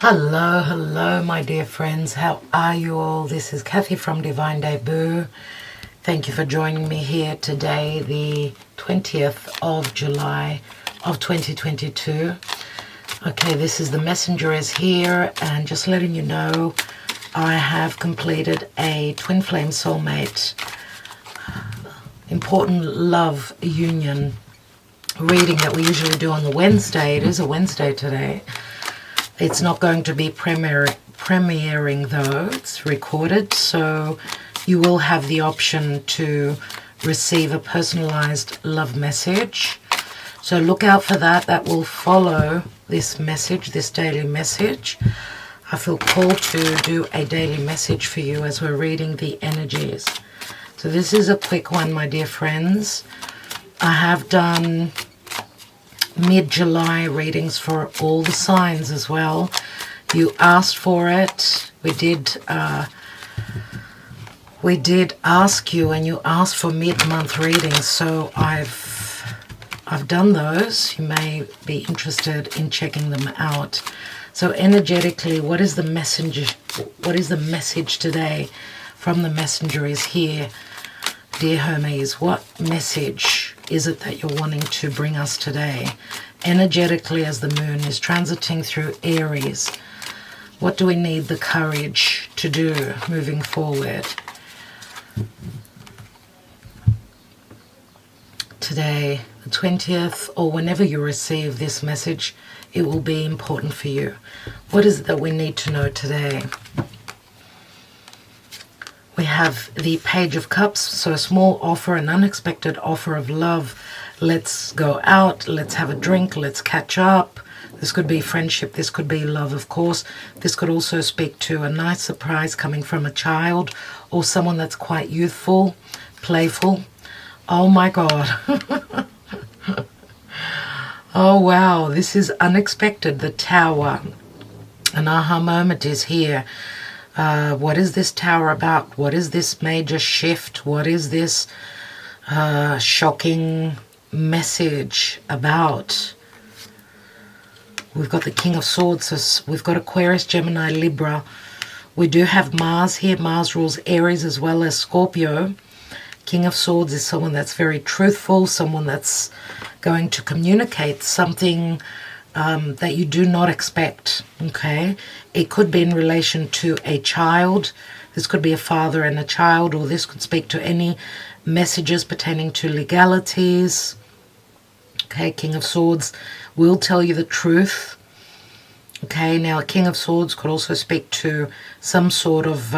Hello, hello, my dear friends. How are you all? This is Kathy from Divine Debut. Thank you for joining me here today, the 20th of July of 2022. Okay, this is the messenger is here, and just letting you know, I have completed a twin flame soulmate important love union reading that we usually do on the Wednesday. It is a Wednesday today. It's not going to be premiering though, it's recorded, so you will have the option to receive a personalized love message. So look out for that. That will follow this message, this daily message. I feel called to do a daily message for you as we're reading the energies. So this is a quick one, my dear friends. I have done mid-July readings for all the signs as well. You asked for it. We did ask you, and you asked for mid-month readings, so I've done those. You may be interested in checking them out. So energetically, what is the message? What is the message today from the messenger is here? Dear Hermes, what message is it that you're wanting to bring us today? Energetically, as the moon is transiting through Aries, what do we need the courage to do moving forward? Today, the 20th, or whenever you receive this message, it will be important for you. What is it that we need to know today? We have the Page of Cups, so a small offer, an unexpected offer of love. Let's go out, let's have a drink, let's catch up. This could be friendship, this could be love, of course. This could also speak to a nice surprise coming from a child or someone that's quite youthful, playful. Oh my God. Oh wow, this is unexpected. The Tower. An aha moment is here. What is this Tower about? What is this major shift? What is this shocking message about? We've got the King of Swords. So we've got Aquarius, Gemini, Libra. We do have Mars here. Mars rules Aries as well as Scorpio. King of Swords is someone that's very truthful, someone that's going to communicate something that you do not expect, okay? It could be in relation to a child. This could be a father and a child, or this could speak to any messages pertaining to legalities. Okay, King of Swords will tell you the truth. Okay, now a King of Swords could also speak to some sort of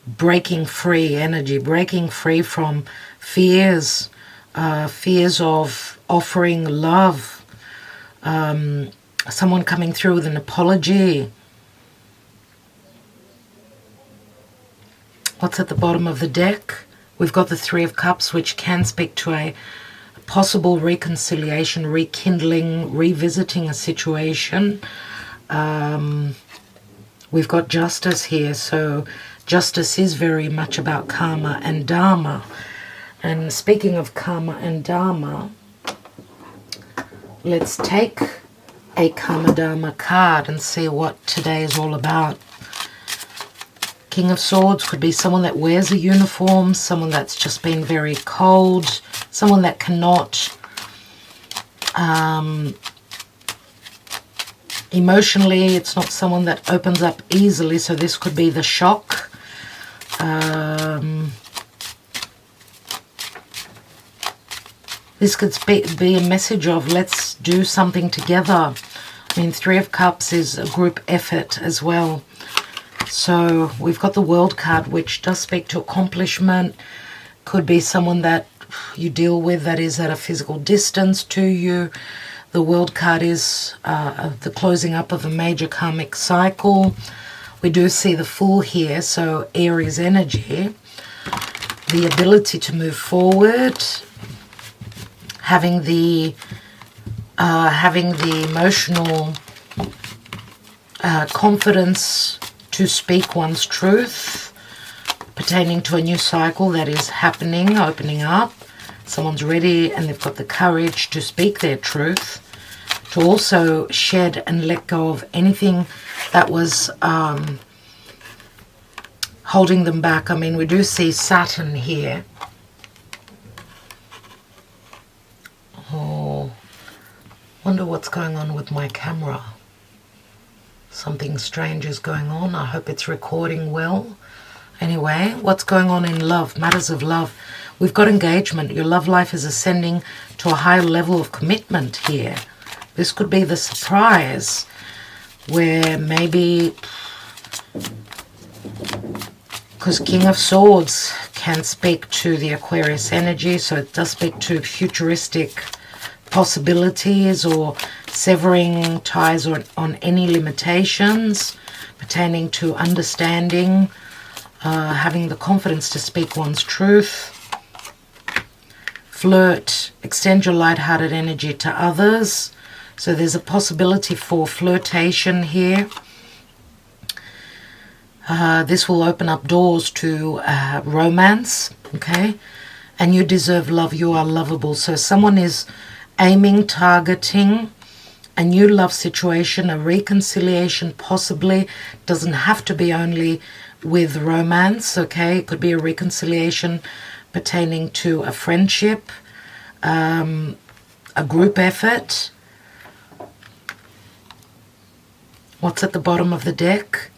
breaking free energy, breaking free from fears, fears of offering love, someone coming through with an apology. What's at the bottom of the deck? We've got the Three of Cups, which can speak to a possible reconciliation, rekindling, revisiting a situation. We've got Justice here, so Justice is very much about karma and dharma. And speaking of karma and dharma, let's take a karma dharma card and see what today is all about. King of Swords could be someone that wears a uniform, someone that's just been very cold, someone that cannot emotionally, it's not someone that opens up easily, so this could be the shock. This could be a message of let's do something together. I mean, Three of Cups is a group effort as well. So we've got the World card, which does speak to accomplishment. Could be someone that you deal with that is at a physical distance to you. The World card is the closing up of a major karmic cycle. We do see the Fool here, so Aries energy. The ability to move forward. Having the emotional confidence to speak one's truth pertaining to a new cycle that is happening, opening up. Someone's ready and they've got the courage to speak their truth. to also shed and let go of anything that was holding them back. I mean, we do see Saturn here. Oh, wonder what's going on with my camera. Something strange is going on. I hope it's recording well. Anyway, what's going on in love? Matters of love. We've got engagement. Your love life is ascending to a higher level of commitment here. This could be the surprise where maybe, because King of Swords can speak to the Aquarius energy, so it does speak to futuristic possibilities or severing ties on any limitations pertaining to understanding, having the confidence to speak one's truth. Flirt, extend your light-hearted energy to others. So there's a possibility for flirtation here. This will open up doors to romance, okay? And you deserve love. You are lovable. So someone is aiming, targeting a new love situation, a reconciliation possibly. Doesn't have to be only with romance, okay? It could be a reconciliation pertaining to a friendship, a group effort. What's at the bottom of the deck?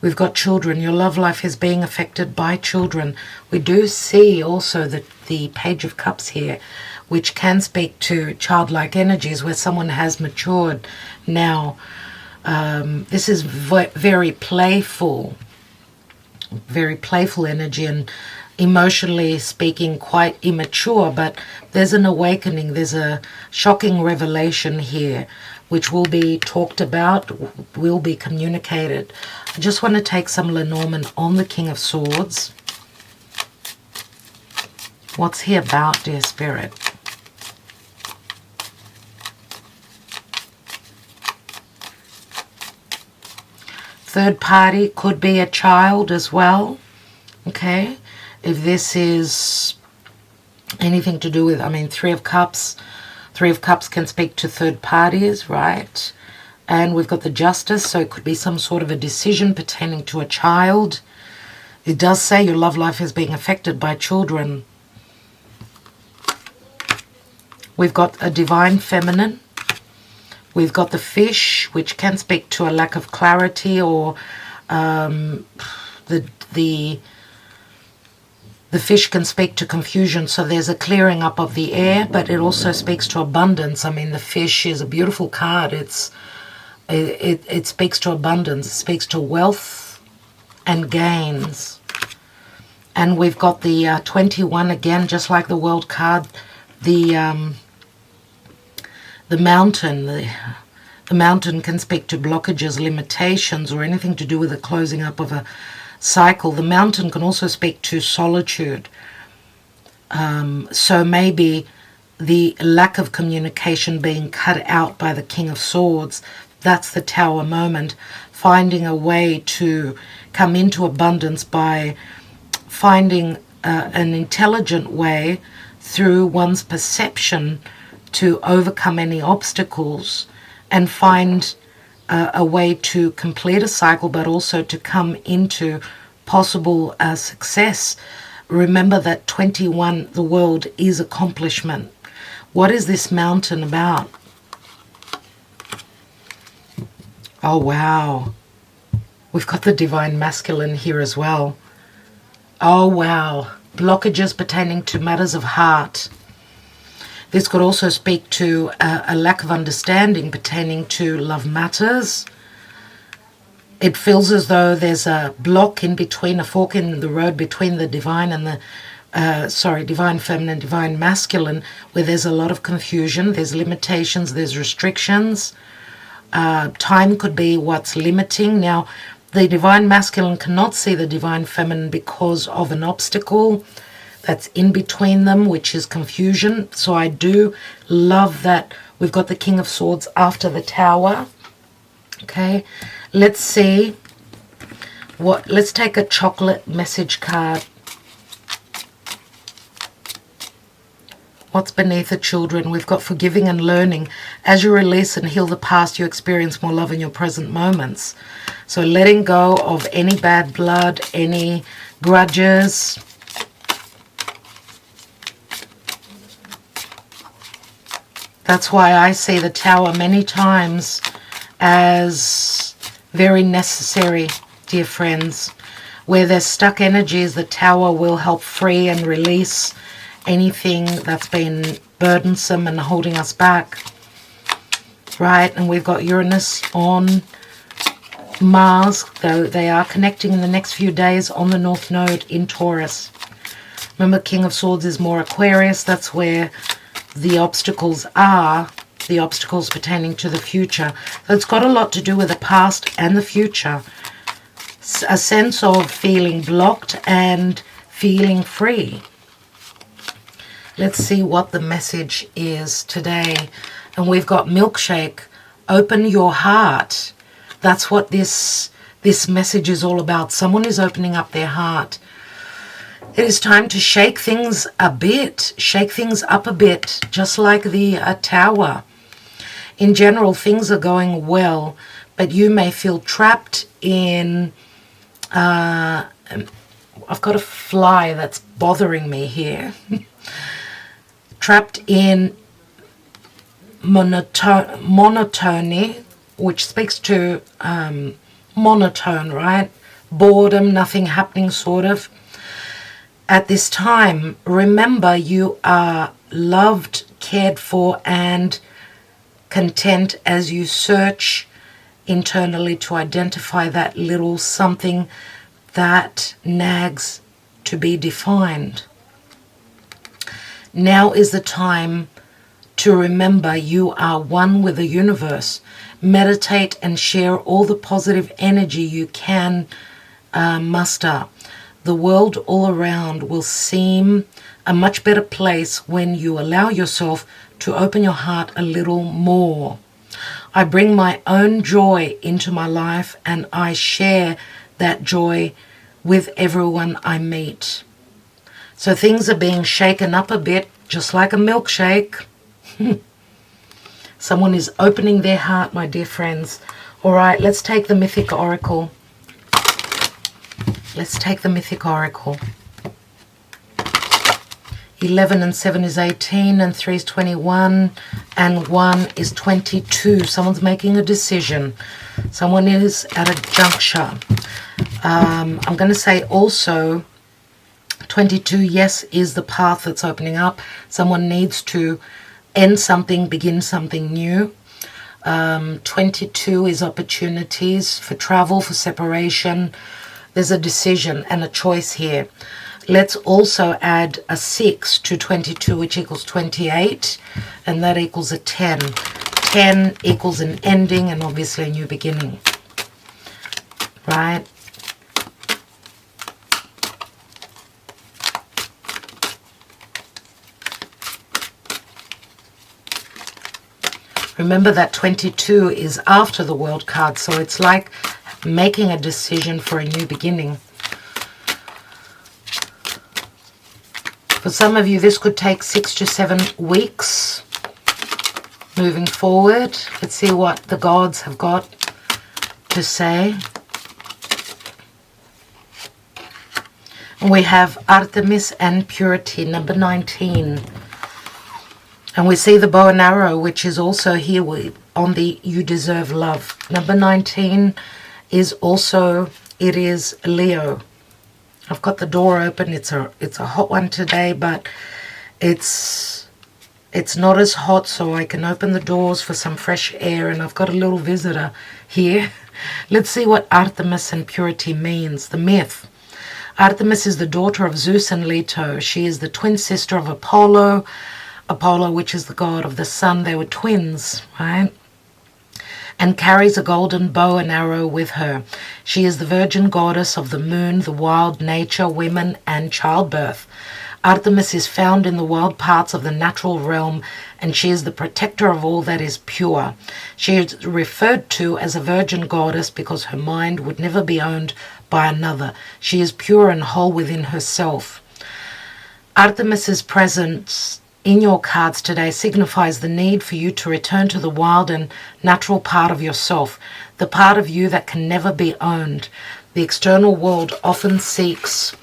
We've got children. Your love life is being affected by children. We do see also the Page of Cups here, which can speak to childlike energies where someone has matured now. This is very playful energy, and emotionally speaking quite immature, but there's an awakening. There's a shocking revelation here which will be talked about, will be communicated. I just want to take some Lenormand on the King of Swords. What's he about, dear Spirit? Third party could be a child as well, okay? If this is anything to do with, I mean, Three of Cups can speak to third parties, right? And we've got the Justice, so it could be some sort of a decision pertaining to a child. It does say your love life is being affected by children. We've got a Divine Feminine. We've got the Fish, which can speak to a lack of clarity, or the Fish can speak to confusion. So there's a clearing up of the air, but it also speaks to abundance. I mean, the Fish is a beautiful card. It speaks to abundance. It speaks to wealth and gains. And we've got the 21 again, just like the World card. The Mountain. The Mountain can speak to blockages, limitations, or anything to do with the closing up of a cycle. The Mountain can also speak to solitude. So maybe the lack of communication being cut out by the King of Swords. That's the Tower moment. Finding a way to come into abundance by finding an intelligent way through one's perception to overcome any obstacles and find a way to complete a cycle, but also to come into possible success. Remember that 21, the world is accomplishment. What is this Mountain about? Oh, wow. We've got the Divine Masculine here as well. Oh, wow. Blockages pertaining to matters of heart. This could also speak to a lack of understanding pertaining to love matters. It feels as though there's a block in between, a fork in the road between the divine and the, divine feminine, divine masculine, where there's a lot of confusion, there's limitations, there's restrictions. Time could be what's limiting. Now, the divine masculine cannot see the divine feminine because of an obstacle that's in between them, which is confusion. So I do love that we've got the King of Swords after the Tower. Okay, let's see let's take a chocolate message card. What's beneath the children? We've got forgiving and learning. As you release and heal the past, you experience more love in your present moments. So letting go of any bad blood, any grudges. That's why I see the Tower many times as very necessary, dear friends. Where there's stuck energies, the Tower will help free and release anything that's been burdensome and holding us back. Right, and we've got Uranus on Mars, though they are connecting in the next few days on the North Node in Taurus. Remember, King of Swords is more Aquarius. That's where the obstacles are, the obstacles pertaining to the future. So it's got a lot to do with the past and the future. A sense of feeling blocked and feeling free. Let's see what the message is today. And we've got milkshake. Open your heart. That's what this message is all about. Someone is opening up their heart. It is time to shake things a bit. Shake things up a bit. Just like the Tower. In general, things are going well. But you may feel trapped in... I've got a fly that's bothering me here. Trapped in monotony, which speaks to monotone, right? Boredom, nothing happening, sort of. At this time, remember you are loved, cared for, and content as you search internally to identify that little something that nags to be defined. Now is the time to remember you are one with the universe. Meditate and share all the positive energy you can muster. The world all around will seem a much better place when you allow yourself to open your heart a little more. I bring my own joy into my life and I share that joy with everyone I meet. So things are being shaken up a bit, just like a milkshake. Someone is opening their heart, my dear friends. All right, let's take the Mythic Oracle. Let's take the Mythic Oracle. 11 and 7 is 18, and 3 is 21, and 1 is 22. Someone's making a decision. Someone is at a juncture. I'm going to say also 22, yes, is the path that's opening up. Someone needs to end something, begin something new. 22 is opportunities for travel, for separation. There's a decision and a choice here. Let's also add a 6 to 22, which equals 28, and that equals a 10. 10 equals an ending and obviously a new beginning. Right? Remember that 22 is after the World card, so it's like making a decision for a new beginning. For some of you, this could take 6 to 7 weeks moving forward. Let's see what the gods have got to say. We have Artemis and Purity, number 19. And we see the bow and arrow, which is also here on the You Deserve Love. Number 19 is also, it is Leo. I've got the door open. It's a hot one today, but it's not as hot, so I can open the doors for some fresh air. And I've got a little visitor here. Let's see what Artemis and Purity means. The myth. Artemis is the daughter of Zeus and Leto. She is the twin sister of Apollo. Apollo, which is the god of the sun. They were twins, right? And carries a golden bow and arrow with her. She is the virgin goddess of the moon, the wild nature, women, and childbirth. Artemis is found in the wild parts of the natural realm, and she is the protector of all that is pure. She is referred to as a virgin goddess because her mind would never be owned by another. She is pure and whole within herself. Artemis's presence in your cards today signifies the need for you to return to the wild and natural part of yourself, the part of you that can never be owned. The external world often seeks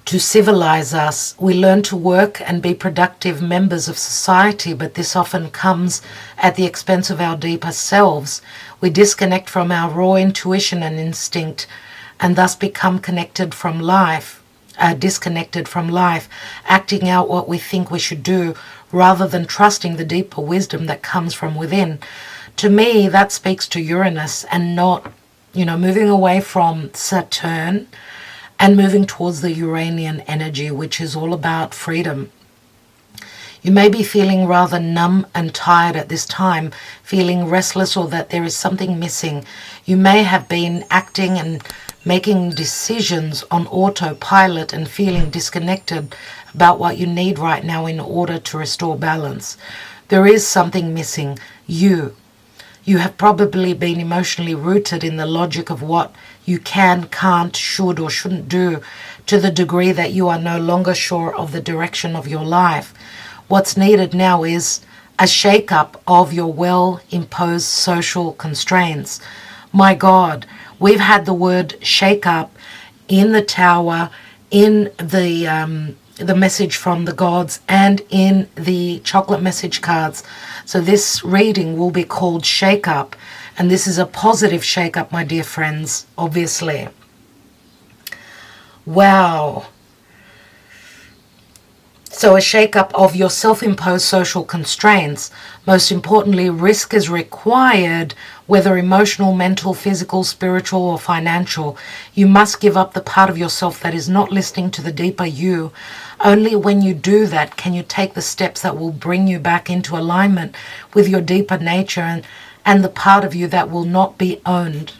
to civilize us. We learn to work and be productive members of society, but this often comes at the expense of our deeper selves. We disconnect from our raw intuition and instinct and thus become disconnected from life, acting out what we think we should do rather than trusting the deeper wisdom that comes from within. To me, that speaks to Uranus and not, moving away from Saturn and moving towards the Uranian energy, which is all about freedom. You may be feeling rather numb and tired at this time, feeling restless or that there is something missing. You may have been acting and making decisions on autopilot and feeling disconnected about what you need right now in order to restore balance. There is something missing. You have probably been emotionally rooted in the logic of what you can, can't, should, or shouldn't do to the degree that you are no longer sure of the direction of your life. What's needed now is a shake-up of your well-imposed social constraints. My God, we've had the word shake-up in the Tower, in the message from the gods, and in the chocolate message cards. So this reading will be called shake-up, and this is a positive shake-up, my dear friends, obviously. Wow. So a shake-up of your self-imposed social constraints. Most importantly, risk is required, whether emotional, mental, physical, spiritual, or financial. You must give up the part of yourself that is not listening to the deeper you. Only when you do that can you take the steps that will bring you back into alignment with your deeper nature and the part of you that will not be owned.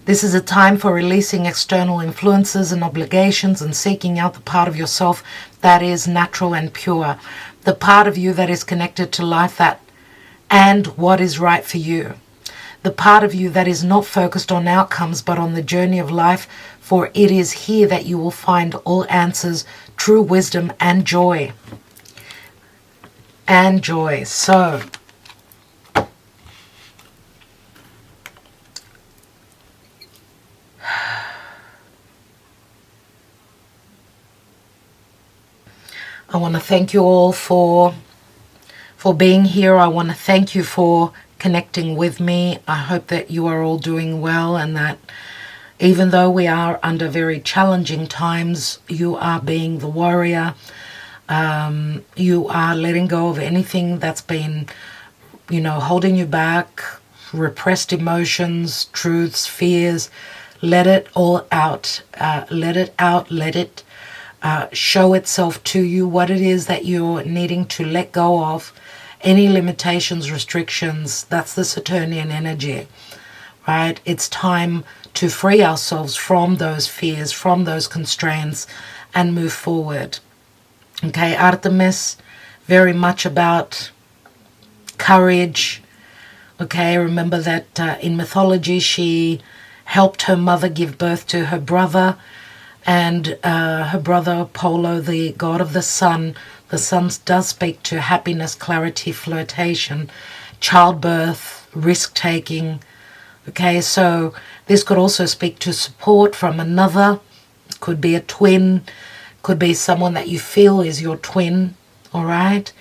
This is a time for releasing external influences and obligations and seeking out the part of yourself that is natural and pure, the part of you that is connected to life and what is right for you, the part of you that is not focused on outcomes but on the journey of life, for it is here that you will find all answers, true wisdom, and joy. So, I want to thank you all for being here. I want to thank you for connecting with me. I hope that you are all doing well and that even though we are under very challenging times, you are being the warrior. You are letting go of anything that's been, holding you back, repressed emotions, truths, fears. Let it all out. Let it out. Let it show itself to you, what it is that you're needing to let go of, any limitations, restrictions. That's the Saturnian energy, right? It's time to free ourselves from those fears, from those constraints, and move forward. Okay, Artemis, very much about courage. Okay, remember that in mythology she helped her mother give birth to her brother, and her brother Apollo, the god of the sun. The sun does speak to happiness, clarity, flirtation, childbirth, risk-taking. Okay, so this could also speak to support from another. It could be a twin, could be someone that you feel is your twin, all right?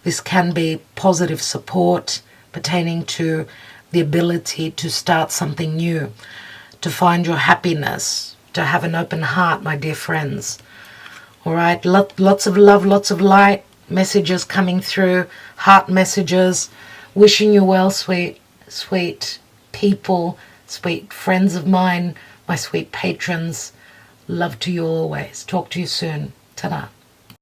This can be positive support pertaining to the ability to start something new, to find your happiness, to have an open heart, my dear friends. All right, lots of love, lots of light, messages coming through, heart messages. Wishing you well, sweet, sweet people, sweet friends of mine, my sweet patrons. Love to you always. Talk to you soon. Ta-da.